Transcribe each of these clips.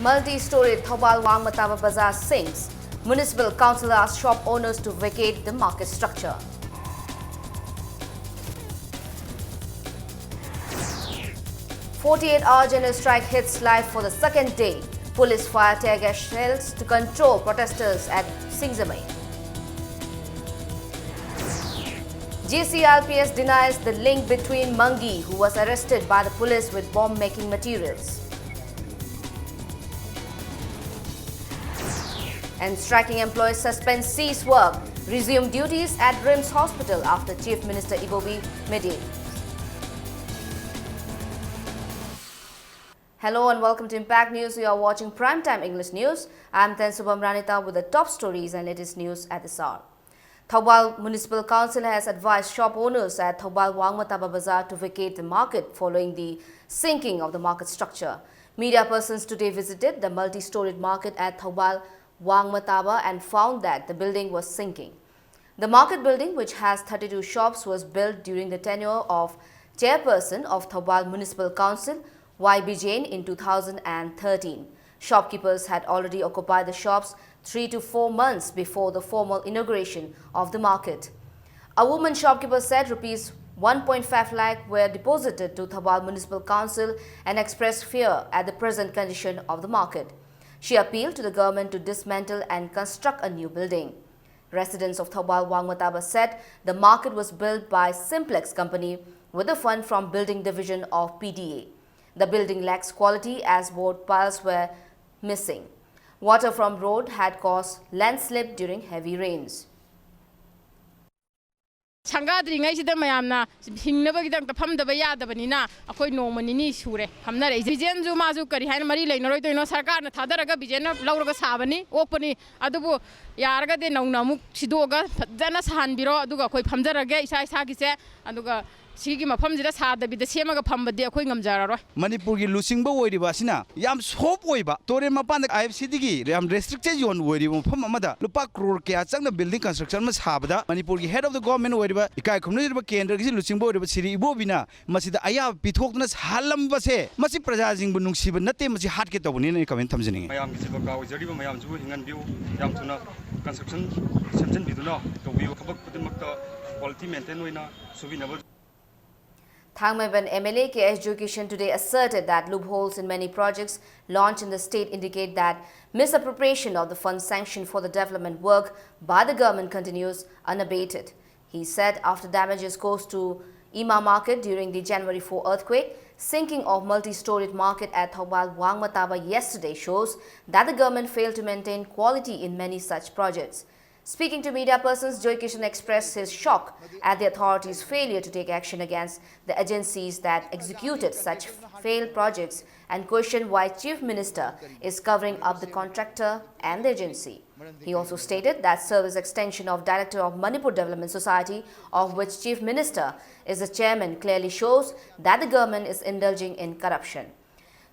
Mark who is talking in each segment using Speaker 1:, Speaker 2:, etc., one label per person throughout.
Speaker 1: Multi-storied Thoubal Wangmataba Bazaar sinks. Municipal Council asks shop owners to vacate the market structure. "48-hour general strike hits live for the second day. Police fire tear gas shells to control protesters at Singzamai. JCRPS denies the link between Mangi, who was arrested by the police with bomb-making materials. And striking employees suspend cease work, resume duties at RIMS Hospital after Chief Minister Ibobi mediated. Hello and welcome to Impact News. You are watching Primetime English News. I am Tensubam Ranita with the top stories and latest news at this hour. Thoubal Municipal Council has advised shop owners at Thoubal Wangmataba Bazaar to vacate the market following the sinking of the market structure. Media persons today visited the multi-storied market at Thoubal Wangmataba and found that the building was sinking. The market building, which has 32 shops, was built during the tenure of chairperson of Thoubal Municipal Council, YB Jain, in 2013. Shopkeepers had already occupied the shops 3 to 4 months before the formal inauguration of the market. A woman shopkeeper said rupees 1.5 lakh were deposited to Thoubal Municipal Council and expressed fear at the present condition of the market. She appealed to the government to dismantle and construct a new building. Residents of Thoubal Wangmataba said the market was built by Simplex Company with a fund from Building Division of PDA. The building lacks quality as board piles were missing. Water from road had caused landslip during heavy rains.
Speaker 2: Sangadringaysidam mayamna hingnabagidamta famdaba yadabanina akoi nomanini sure hamnare bijen ju maju kari haina mari leinaroi toino sarkar na thadaraga bijen na lauraga sabani okpani adubu yarga de naunamuk sidoga jana sahanbiro aduga akoi famjarage isa isa gise aduga Sigi mafamjida sadabida semaga phambadi akoi ngamjararoi
Speaker 3: Manipur gi lusingba oiriba asina yam sop oiba tore mapan IFCD gi yam restricted zone oiriba pham amada lupa crore kya changna building construction ma sabada Manipur gi head of the government oiriba ikai khumniriba kendra gi lusingba oiriba siri ibobina masida aya pithokna halamba se masi praja jingbu nungsiba natte masi hatke tobuni ne comment thamjini
Speaker 4: mayam gi siba gaw jariba mayam ju hingan biu yam tuna construction semjen biduna to biu khabak pudimakta quality maintain oina subinaba
Speaker 1: Thangmaiban MLA KS Education today asserted that loopholes in many projects launched in the state indicate that misappropriation of the funds sanctioned for the development work by the government continues unabated. He said after damages caused to Ima market during the January 4 earthquake, sinking of multi-storied market at Thoubal Wangmataba yesterday shows that the government failed to maintain quality in many such projects. Speaking to media persons, Joy Kishan expressed his shock at the authorities' failure to take action against the agencies that executed such failed projects and questioned why Chief Minister is covering up the contractor and the agency. He also stated that service extension of Director of Manipur Development Society, of which Chief Minister is the chairman, clearly shows that the government is indulging in corruption.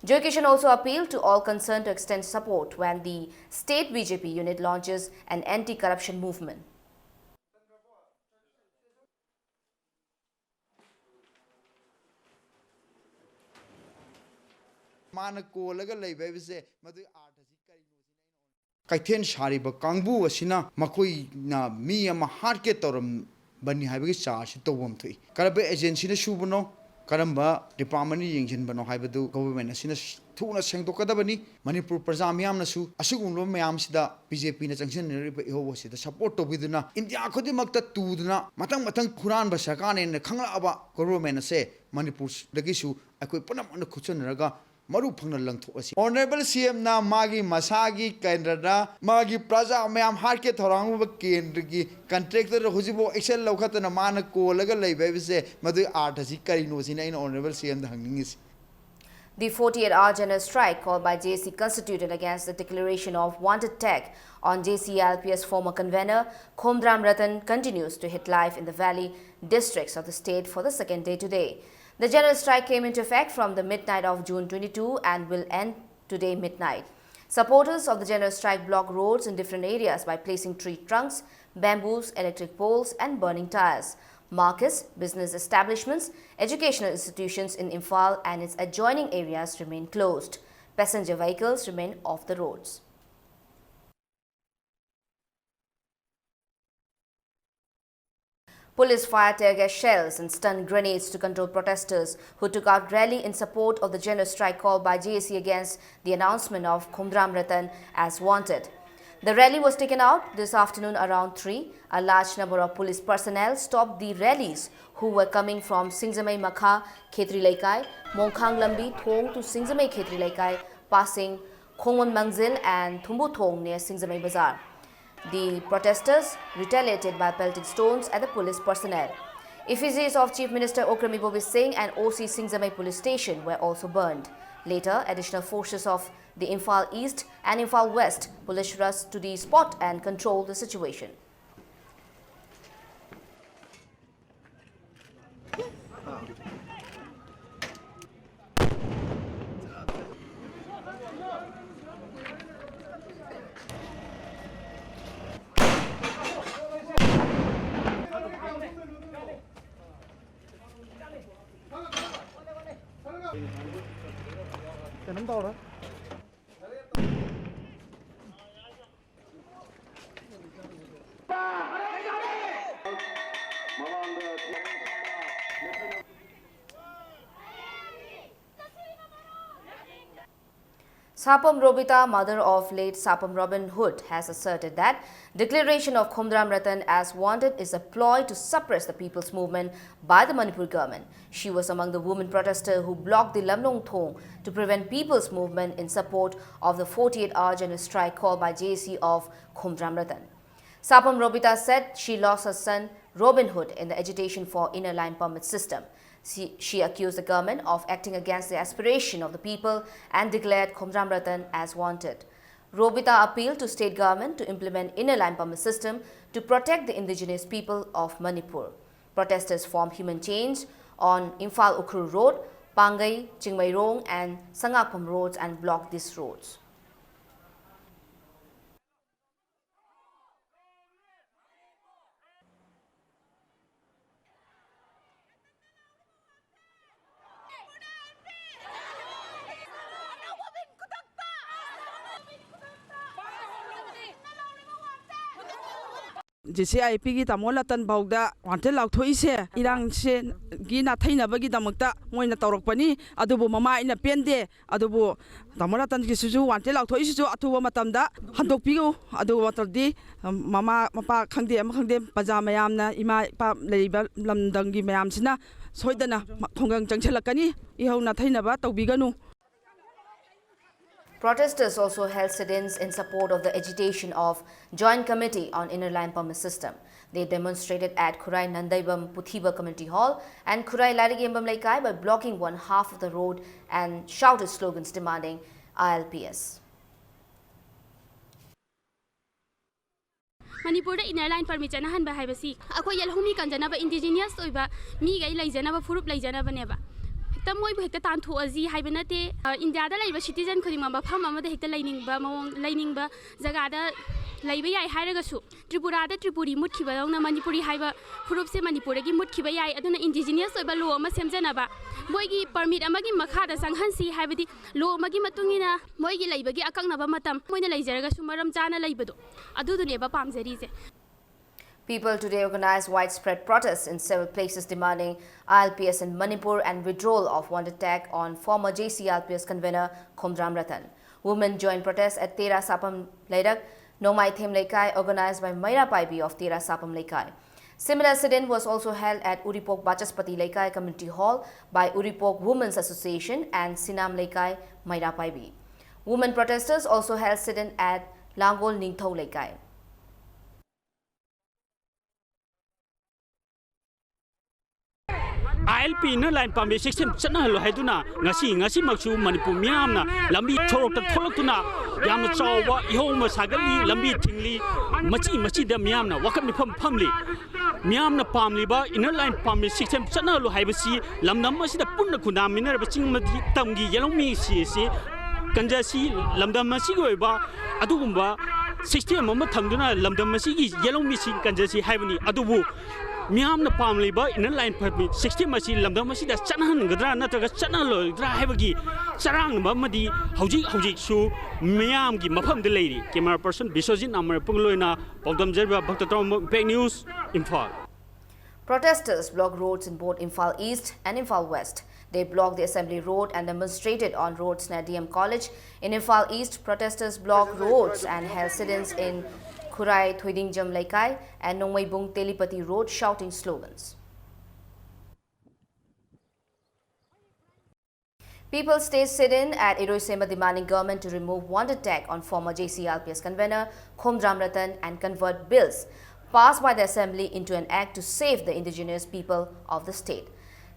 Speaker 1: Joy Kishan also appealed to all concerned to extend support when the state BJP unit launches an anti-corruption movement.
Speaker 5: Kaithen Shariba Kangbu Asina Makoi na mi ama hardke torum bani habigi charge to womtui. Karabe agency na shubuno. Karamba department yingin bano haibadu government asina thuna sengtokadabani Manipur praja miyamna su asigulo mayam sida BJP na changsin riba iho sida support tobiduna India khodimakta tuduna matang khuran ba sarkar ne khangla aba government se Manipur dagi su akoi panam an khuchanraga maru phangna langthok Honorable CM na magi masagi kendrada magi praja mayam harke thorang ba kendra gi contractor hujibo excel lokhatna mana ko laga leibe se madu arthasi karino sina in Honorable CM da hangingis.
Speaker 1: The 48-hour general strike called by JC constituted against the declaration of wanted tag on JCLPS former convener Khomdram Ratan continues to hit live in the valley districts of the state for the second day today. The general strike came into effect from the midnight of June 22 and will end today midnight. Supporters of the general strike block roads in different areas by placing tree trunks, bamboos, electric poles and burning tires. Markets, business establishments, educational institutions in Imphal and its adjoining areas remain closed. passenger vehicles remain off the roads. Police fired tear gas shells and stun grenades to control protesters who took out rally in support of the general strike called by JAC against the announcement of Khumram Ratan as wanted. The rally was taken out this afternoon around 3. A large number of police personnel stopped the rallies who were coming from Singzamei Makha, Khetri Laikai, Mongkhang Lambi, Thong to Singzamei Khetri Laikai, passing Khongwon Mangzil and Thumbu Thong near Singzamei Bazaar. The protesters retaliated by pelting stones at the police personnel. Effigies of Chief Minister Okrami Bobby Singh and OC Singzamei police station were also burned. Later, additional forces of the Imphal East and Imphal West police rushed to the spot and controlled the situation. Sapam Robita, mother of late Sapam Robin Hood, has asserted that declaration of Khumram Ratan as wanted is a ploy to suppress the people's movement by the Manipur government. She was among the women protesters who blocked the Lamlong Thong to prevent people's movement in support of the 48-hour general strike called by JAC of Khumram Ratan. Sapam Robita said she lost her son Robin Hood in the agitation for inner line permit system. She accused the government of acting against the aspiration of the people and declared Khumram Ratan as wanted. Robita appealed to state government to implement inner line permit system to protect the indigenous people of Manipur. Protesters formed human chains on Imphal Ukhrul Road, Pangai, Chingmairong and Sangakpam roads and blocked these roads.
Speaker 6: JCIP की तमोला तन बाउदा वांटे लाउथोई से इरांग से गिना थैनबगी दमकता Moina तौरकपनी अदुबु mama इना पेंदे अदुबु तमोला तन की सुजु वांटे लाउथोई सुजु अथुबा मतमदा हंदोकपिगु अदुबु मतदी ममा मपा खंगदे अम खंगदे पजा मयामना इमा पा लेबा लमदंगी मयामसिना सोइदना थोंगंग चंगछलकनी इहौना थैनबा तौबिगनु.
Speaker 1: Protesters also held sit-ins in support of the agitation of Joint Committee on Inner Line Permit System. They demonstrated at Khurai Nandaibam Puthiba Community Hall and Khurai Larigembam Laikai by blocking one half of the road and shouted slogans demanding ILPS.
Speaker 7: Manipur inner line permit jana han ba haibasi akoi yalhumi kanjana ba indigenous oiba mi gai laijana ba furup laijana ba neba Tamoy hekta tan thuazi haibanate India da laiba citizen khudima ba pham amada hekta laining ba mawong laining ba jaga da laiba yai hairagasu Tripura da Tripuri mutkiba dawna Manipuri haiba furup se Manipur gi mutkiba yai aduna indigenous oiba law ama semjana ba moigi permit amagi makha da sanghansi haibadi law amagi matungina moigi laiba gi akangna ba matam moina laijaraga su maram jana laibado adudune ba pamjari je.
Speaker 1: People today organized widespread protests in several places demanding ILPS in Manipur and withdrawal of wanted tag on former JCLPS convener Khumram Ratan. Women joined protests at Tera Sapam Laidak, Nomai Them Laikai, organized by Maira Paibi of Tera Sapam Laikai. Similar sit-in was also held at Uripok Bachaspati Laikai Community Hall by Uripok Women's Association and Sinam Laikai Maira Paibi. Women protesters also held sit-in at Langol Ningthau Laikai.
Speaker 8: ILP inner line permit system chana halo haiduna ngasi maksu Manipur miyamna lambi thorokta tholoktuna yamna chawwa ihoma sagali lambi thingli machi da miyamna wakam pham phamli miyamna pamli ba inner line permit system chana halo haibasi lamnam masida punna khuna minar ba chingmadi tamgi yelongmi si kanjasi lamdam masi goiba adugumba system amma thamduna lamdam masi gi yelongmi si kanjasi haibani adubu ꯃꯤꯌꯥꯝꯅ ꯄꯥꯝꯂꯤꯕ inner line permit system ꯑꯁꯤ ꯂꯝꯗꯝ ꯑꯁꯤꯗ ꯆꯠꯅꯍꯟꯒꯗ꯭ꯔꯥ ꯅꯠꯇ꯭ꯔꯒ ꯆꯠꯅꯍꯜꯂꯣꯏꯗ꯭ꯔꯥ ꯍꯥꯏꯕꯒꯤ ꯆꯔꯥꯡꯅꯕ ꯑꯃꯗꯤ ꯍꯧꯖꯤꯛꯁꯨ ꯃꯤꯌꯥꯝꯒꯤ ꯃꯐꯝꯗ ꯂꯩꯔꯤ ꯀꯦꯃꯦꯔꯥ ꯄꯔꯁꯟ ꯕꯤꯁ꯭ꯋꯖꯤꯠ ꯑꯃꯔꯄꯨꯡ ꯂꯣꯏꯅ ꯄꯥꯎꯗꯝꯖꯔꯤꯕ ꯚꯛꯇꯇ꯭ꯔꯣꯝ Impact News Imphal.
Speaker 1: Protesters blocked roads in both Imphal East and Imphal West. They blocked the Assembly Road and demonstrated on roads near DM College. In Imphal East, protesters blocked roads and held sit-ins in Khurai Thuidingjam Laikai and Nongmaibung Telipati Road, shouting slogans. People staged sit-in at Iroisemba demanding government to remove wanted tag on former JCRPS convener Khomdram Ratan and convert bills passed by the Assembly into an act to save the indigenous people of the state.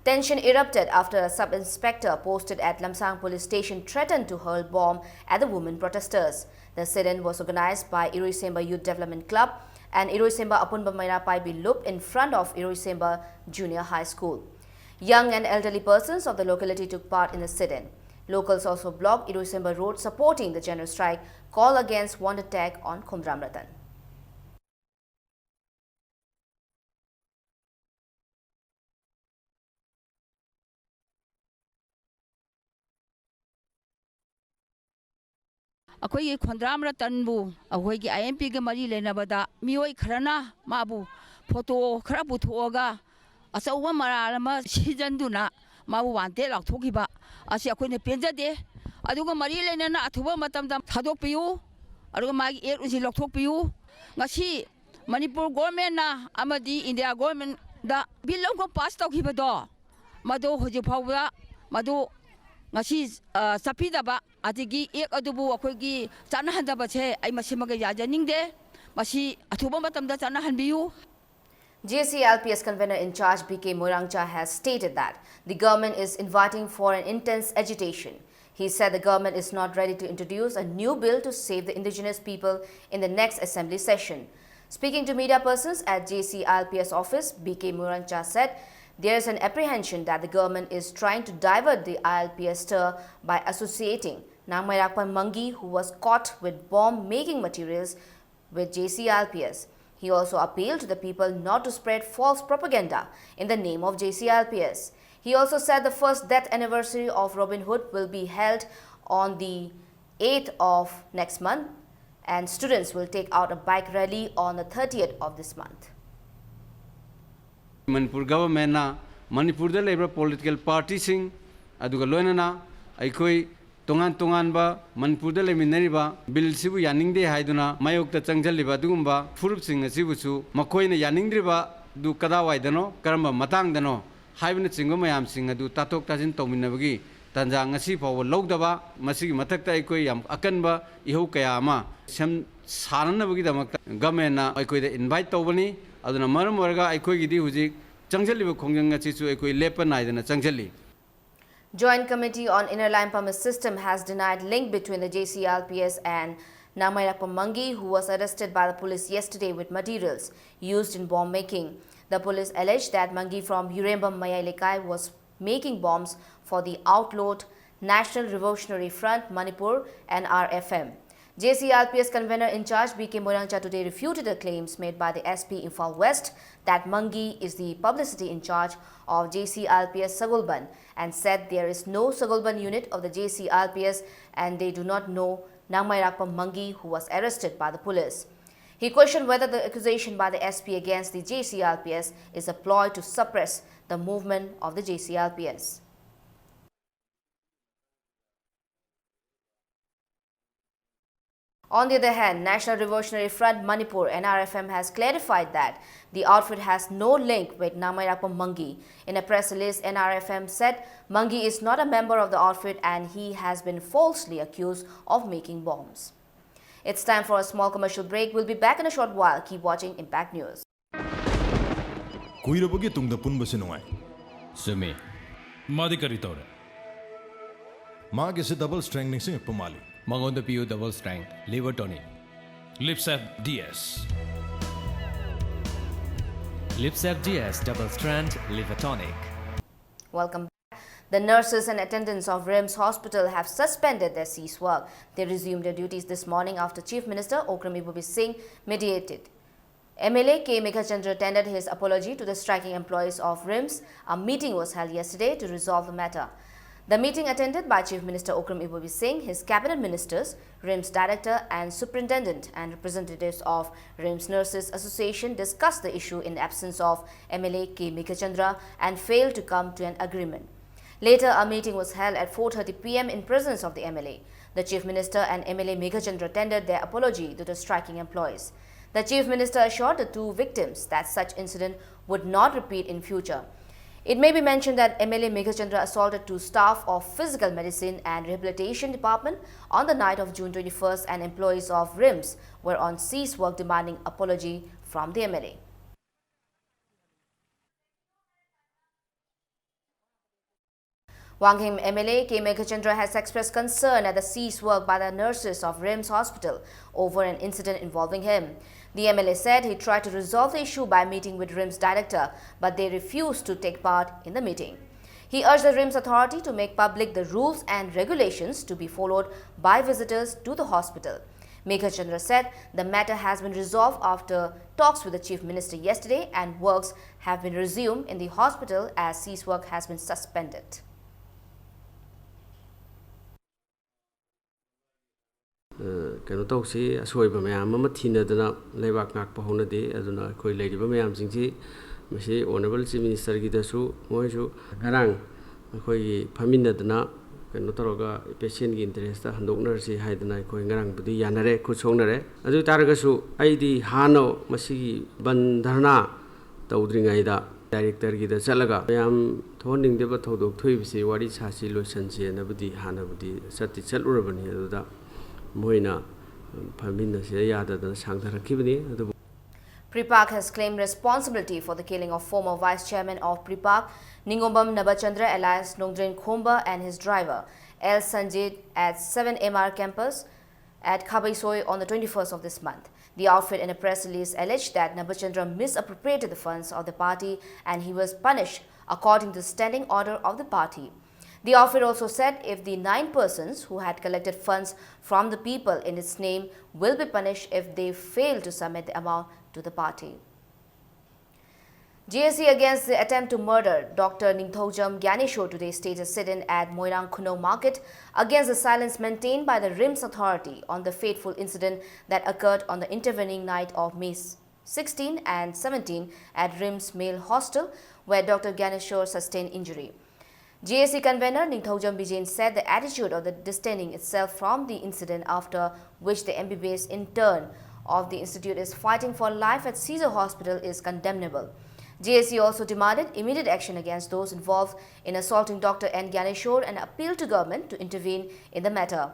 Speaker 1: Tension erupted after a sub-inspector posted at Lamsang police station threatened to hurl bomb at the women protesters. The sit-in was organized by Iroisemba Youth Development Club and Iroisemba Apunba Mairapaibi Loop in front of Iroisemba Junior High School. Young and elderly persons of the locality took part in the sit-in. Locals also blocked Iroisemba Road supporting the general strike call against wanted tag on Khomdram Ratan.
Speaker 9: अखोई खोंद्राम रतनबू अखोई IMP के मरी लेनबदा मियोई Kharna माबू photo खरा पुथोगा अचौवा मरालमा सिजनदुना माबू वांटे लाथोखिबा असी अखोइने पेंजदे अदुगा मरी लेनना अथुबा मतमदा थादोकपियु अदुगा मागी eight उसी लथोकपियु ngasi Manipur government na amadi India government da bill ko pass tawkhibado mado hoji phawda mado ngasi sapidaba adigi ek adubu akoigi chanahandaba che ai masimaga yajaningde masi athuba matamda chanahanbiyu.
Speaker 1: JCLPS convener in charge BK Moirangcha has stated that the government is inviting for an intense agitation. He said the government is not ready to introduce a new bill to save the indigenous people in the next assembly session. Speaking to media persons at JCLPS office, BK Moirangcha said there is an apprehension that the government is trying to divert the ILPS stir by associating Nangmairakpan Mangi, who was caught with bomb-making materials, with JCLPS. He also appealed to the people not to spread false propaganda in the name of JCLPS. He also said the first death anniversary of Robin Hood will be held on the 8th of next month, and students will take out a bike rally on the 30th of this month.
Speaker 10: Manipur government na Manipur da labor political party sing aduga loina na aikoi tongan ba Manipur da leminari ba bill sibu yaningde haiduna mayok ta changjali ba dugumba furup sing asibu su makoi na yaningdri ba du kadawai dano karamba matang dano haibna chingo mayam sing adu tatok tajin tominabagi tanja ngasi paw logdaba masigi mathakta aikoi yam akanba iho kaya ama sam sananabagi damakta government na aikoi da invite tawbani aduna maram warga aikoi gidi hujik changjali khongjang ngasi chu aikoi lepa naidana changjali.
Speaker 1: Joint Committee on Inner Line Permit System has denied link between the JCLPS and Nangmairakpan Mangi, who was arrested by the police yesterday with materials used in bomb making. The police alleged that Mangi from Urembam Mayailekai was making bombs for the outlawed National Revolutionary Front, Manipur and RFM. JCLPS convener in charge BK Moirangcha today refuted the claims made by the SP Imphal West that Mangi is the publicity in charge of JCLPS Sagulban and said there is no Sagulban unit of the JCLPS and they do not know Nangmairakpan Mangi, who was arrested by the police. He questioned whether the accusation by the SP against the JCLPS is a ploy to suppress the movement of the JCLPS. On the other hand, National Revolutionary Front Manipur NRFM has clarified that the outfit has no link with Nangmairakpan Mangi. In a press release, NRFM said Mangi is not a member of the outfit and he has been falsely accused of making bombs. It's time for a small commercial break. We'll be back in a short while. Keep watching Impact News.
Speaker 11: Kuirabagi tungda punbasi nungai.
Speaker 12: Sumi. Madi kari tore.
Speaker 11: Maag se double strengthening sing pumali.
Speaker 12: Mangonda PU double strength, liver tonic.
Speaker 11: Lipsap DS.
Speaker 13: Lipsap DS double strength liver tonic.
Speaker 1: Welcome back. The nurses and attendants of RIMS Hospital have suspended their cease work. They resumed their duties this morning after Chief Minister Okram Ibobi Singh mediated MLA K. Meghachandra tendered his apology to the striking employees of RIMS. A meeting was held yesterday to resolve the matter. The meeting attended by Chief Minister Okram Ibobi Singh, his cabinet ministers, RIMS director and superintendent and representatives of RIMS Nurses Association discussed the issue in the absence of MLA K. Meghachandra and failed to come to an agreement. Later, a meeting was held at 4:30 p.m. in presence of the MLA. The Chief Minister and MLA Meghachandra tendered their apology to the striking employees. The Chief Minister assured the two victims that such incident would not repeat in future. It may be mentioned that MLA Meghachandra assaulted two staff of Physical Medicine and Rehabilitation Department on the night of June 21st, and employees of RIMS were on cease work demanding apology from the MLA. Wanghim MLA K. Meghachandra has expressed concern at the cease work by the nurses of RIMS Hospital over an incident involving him. The MLA said he tried to resolve the issue by meeting with RIMS director, but they refused to take part in the meeting. He urged the RIMS authority to make public the rules and regulations to be followed by visitors to the hospital. Meghachandra said the matter has been resolved after talks with the Chief Minister yesterday, and works have been resumed in the hospital as cease work has been suspended.
Speaker 14: Kano tausi asoiba mayam ama thinadana leibak ngakpa honade aduna khoi leiriba mayam singsi masi honorable chief minister gi dasu moisu ngarang khoi phaminadana kano toroga patient gi interest ta handoknar si haidana khoi ngarang budi yanare khusongnare adu taragasu aidi hano masi bandharna tawdringai da director gi da chalaga mayam thoning deba thodok thoibisi wari sasi losanse na budi hana budi satti chalurabani aduda
Speaker 1: Pripak has claimed responsibility for the killing of former Vice Chairman of Pripak, Ningombam Nabachandra alias Nongdren Khomba, and his driver, L. Sanjit, at 7MR campus at Khabaisoi on the 21st of this month. The outfit in a press release alleged that Nabachandra misappropriated the funds of the party and he was punished according to the standing order of the party. The outfit also said if the 9 persons who had collected funds from the people in its name will be punished if they fail to submit the amount to the party. GSC against the attempt to murder Dr. Ningthaujam Gyaneshwar today staged a sit-in at Moirang Khunau Market against the silence maintained by the RIMS authority on the fateful incident that occurred on the intervening night of May 16 and 17 at RIMS Male Hostel, where Dr. Gyaneshwar sustained injury. GSC convener Ningthaujam Bijain said the attitude of the distancing itself from the incident, after which the MBBS intern of the institute is fighting for life at Caesar Hospital, is condemnable. GSC also demanded immediate action against those involved in assaulting Dr. N. Gyaneshwar and appealed to government to intervene in the matter.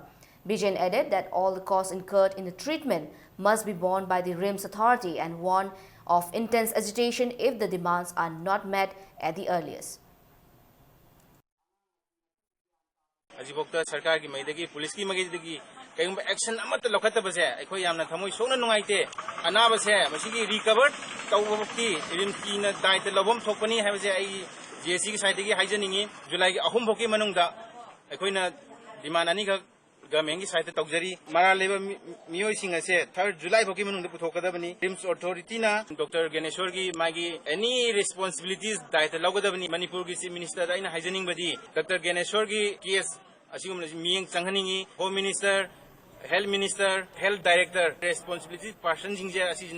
Speaker 1: Bijain added that all the costs incurred in the treatment must be borne by the RIMS authority and warned of intense agitation if the demands are not met at the earliest.
Speaker 15: Ajibokta sarkar ki maidagi police ki magidagi kayong action amat lokata base akhoi yamna thamoi sona nungaite anaba se masigi recovered tawbokti rimki na dait lobom thokpani habase ai JC ki side gi haijaningi July gi 3 bokki manungda akhoi na demand ani ga government gi side tawjari mara leba miyoi singa se 3 July bokki manungda puthokadabani RIMS authority na Dr. Gyaneshwar gi magi any responsibilities dait logadabani Manipur gi chief minister aina haijaning badi Dr. Gyaneshwar gi case Home Minister, Health Minister, Health Director, responsibility person
Speaker 1: GSC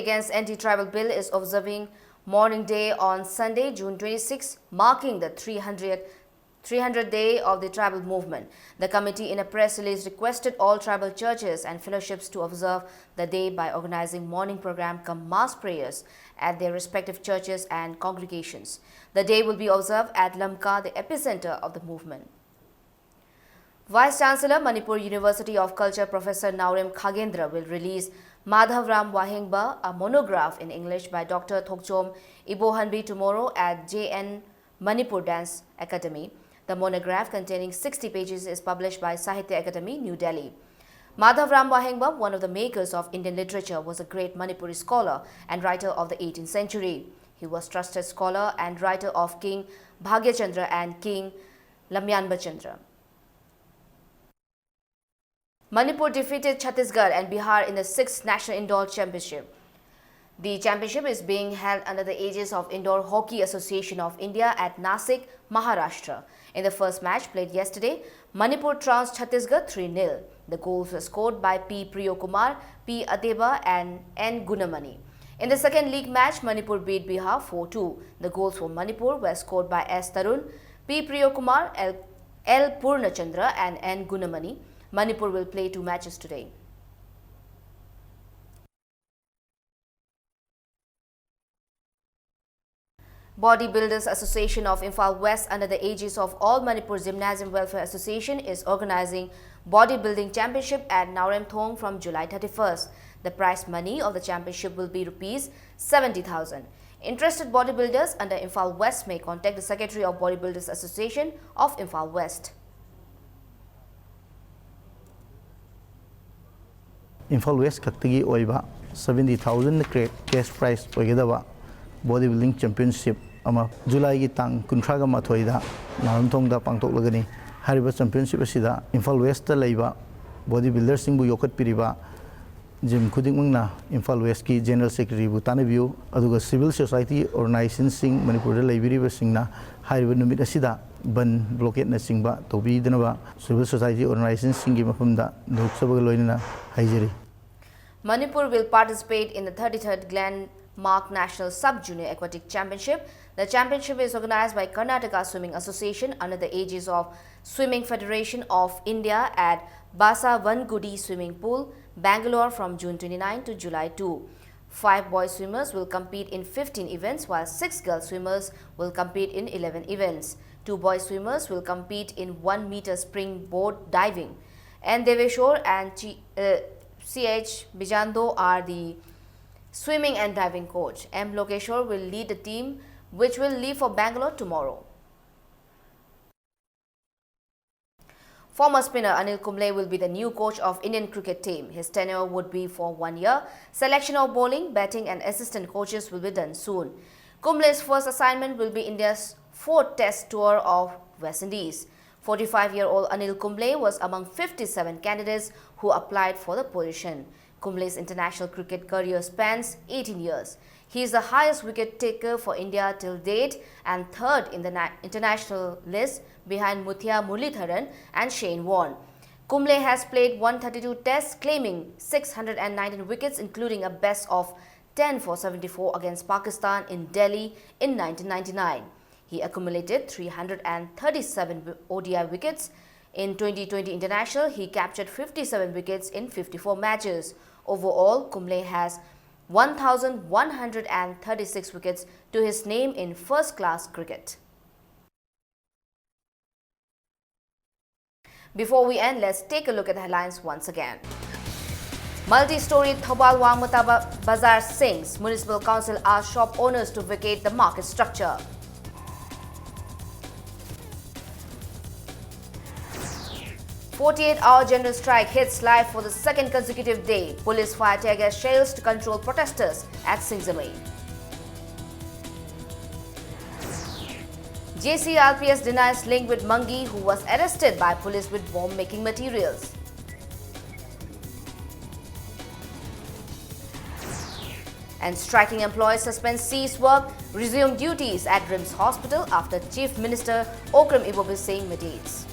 Speaker 1: against anti-tribal bill is observing Mourning Day on Sunday, June 26, marking the 300th day of the tribal movement. The committee in a press release requested all tribal churches and fellowships to observe the day by organizing morning program cum mass prayers at their respective churches and congregations. The day will be observed at Lamka, the epicenter of the movement. Vice Chancellor, Manipur University of Culture, Professor Naurem Khagendra will release Madhavram Wahengba, a monograph in English by Dr. Thokchom Ibohanbi tomorrow at JN Manipur Dance Academy. The monograph, containing 60 pages, is published by Sahitya Academy, New Delhi. Madhavram Wahengba, one of the makers of Indian literature, was a great Manipuri scholar and writer of the 18th century. He was trusted scholar and writer of King Bhagyachandra and King Lamyanbachandra. Manipur defeated Chhattisgarh and Bihar in the 6th National Indoor Championship. The championship is being held under the aegis of Indoor Hockey Association of India at Nasik, Maharashtra. In the first match played yesterday, Manipur trounced Chhattisgarh 3-0. The goals were scored by P. Priyokumar, P. Adeba and N. Gunamani. In the second league match, Manipur beat Bihar 4-2. The goals for Manipur were scored by S. Tarun, P. Priyokumar, L. Purnachandra and N. Gunamani. Manipur will play 2 matches today. Bodybuilders Association of Imphal West, under the aegis of All Manipur Gymnasium Welfare Association, is organizing bodybuilding championship at Nauremthong from July 31st. The prize money of the championship will be Rs 70,000. Interested bodybuilders under Imphal West may contact the Secretary of Bodybuilders Association of Imphal West.
Speaker 16: Imphal West Kaktagi Oiba 70,000 cash prize Oigedava bodybuilding championship ama July ki tang kuntraga mathoida Nauremthong da pangtok lagani hariba championship asida Imphal West da leiba bodybuilders singbu yokat piriba gym khudingmangna Imphal West ki general secretary bu tanabiu aduga civil society organization sing Manipur da leibiriba singna hariba numit asida ban blockade na singba tobi denaba civil society organization singi mafamda nuksabaga loinana haijari.
Speaker 1: Manipur will participate in the 33rd Glenmark National Sub-Junior Aquatic Championship. The championship is organized by Karnataka Swimming Association under the aegis of Swimming Federation of India at Basa Vangudi Swimming Pool, Bangalore from June 29 to July 2. 5 boy swimmers will compete in 15 events while 6 girl swimmers will compete in 11 events. 2 boy swimmers will compete in 1 meter springboard diving. N. Deveshwar and C.H. Bijando are the swimming and diving coach. M. Lokeshwar will lead the team, which will leave for Bangalore tomorrow. Former spinner Anil Kumble will be the new coach of Indian cricket team. His tenure would be for 1 year. Selection of bowling, batting and assistant coaches will be done soon. Kumble's first assignment will be India's 4th test tour of West Indies. 45-year-old Anil Kumble was among 57 candidates who applied for the position. Kumble's international cricket career spans 18 years. He is the highest wicket taker for India till date and 3rd in the international list behind Muthia Muralitharan and Shane Warne. Kumble has played 132 tests, claiming 619 wickets, including a best of 10 for 74 against Pakistan in Delhi in 1999. He accumulated 337 ODI wickets. In 2020 International, he captured 57 wickets in 54 matches. Overall, Kumble has 1,136 wickets to his name in first-class cricket. Before we end, let's take a look at the headlines once again. Multi-story Thoubal Wangmata Bazaar sinks. Municipal Council asks shop owners to vacate the market structure. A 48-hour general strike hits live for the 2nd consecutive day. Police fire tear gas shells to control protesters at Singzamei. JCRPS denies link with Mangi, who was arrested by police with bomb-making materials. And striking employees suspend cease work, resume duties at RIMS Hospital after Chief Minister Okram Ibobi Singh meditates.